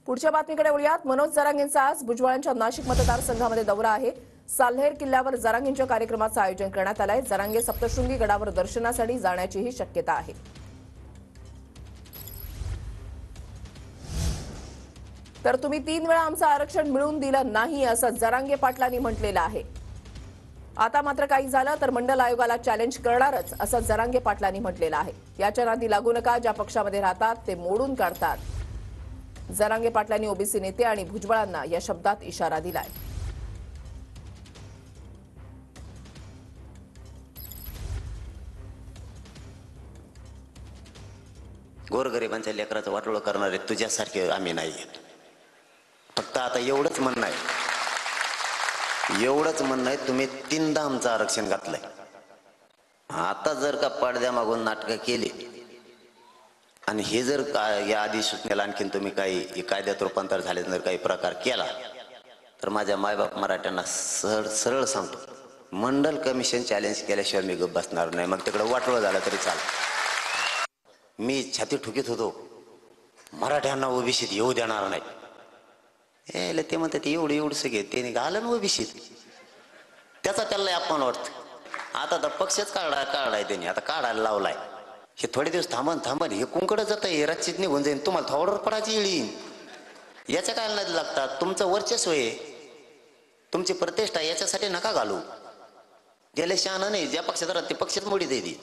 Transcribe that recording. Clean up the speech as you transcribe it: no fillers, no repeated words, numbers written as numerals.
पुढच्या बातमीकडे वळूयात। मनोज जरांगेंचा आज भुजबळांच्या नाशिक मतदारसंघामध्ये दौरा आहे। साल्हेर किल्ल्यावर जरांगेंच्या कार्यक्रमाचं आयोजन करण्यात आलंय। जरांगे सप्तशृंगी गडावर दर्शनासाठी जाण्याचीही शक्यता आहे। तर तुम्ही 3 वेळा आमचं आरक्षण मिळवून दिलं नाही असं जरांगे पाटलांनी म्हटलेलं आहे। आता मात्र काही झालं तर मंडल आयोगाला चॅलेंज करणारच असं जरांगे पाटलांनी म्हटलेलं आहे। याच्या नादी लागू नका, ज्या पक्षामध्ये राहतात ते मोडून काढतात। जरांगे पाटलांनी ओबीसी नेते आणि भुजबळांना या शब्दात इशारा दिलाय। गोरगरिबांच्या लेकराचं वाटोळं करणारे तुझ्यासारखे आम्ही नाही। फक्त आता एवढंच म्हणणं आहे, तुम्ही 3दा आमचं आरक्षण घातलंय। आता जर का पडद्यामागून नाटकं केली आणि हे जर या अधिसूचनेला आणखीन तुम्ही काही कायद्यात रूपांतर झाले जर काही प्रकार केला तर माझ्या मायबाप मराठ्यांना सरळ सांगतो, मंडल कमिशन चॅलेंज केल्याशिवाय मी गप्प बसणार नाही। मग तिकडे वाटोळं झालं तरी चालेल। मी छाती ठुकीत होतो, मराठ्यांना ओबीसीत येऊ देणार नाही। ते म्हणतात एवढं सगळे ते घालं ना ओबीसीत, त्याचा त्याला अपमान वाटतं। आता तर पक्षच काढाय त्यांनी, आता काढायला लावलाय। हे थोडे दिवस थांबन हे कुंकडं जातं, हे रच्चित निघून जाईल, तुम्हाला थोडं पडायची येईल। याच्या काय नाही लागतात, तुमचं वर्चस्व आहे, तुमची प्रतिष्ठा, याच्यासाठी नका घालू। गेले शहाणं नाही, ज्या पक्षात राहत ते पक्षात मोडीत येते।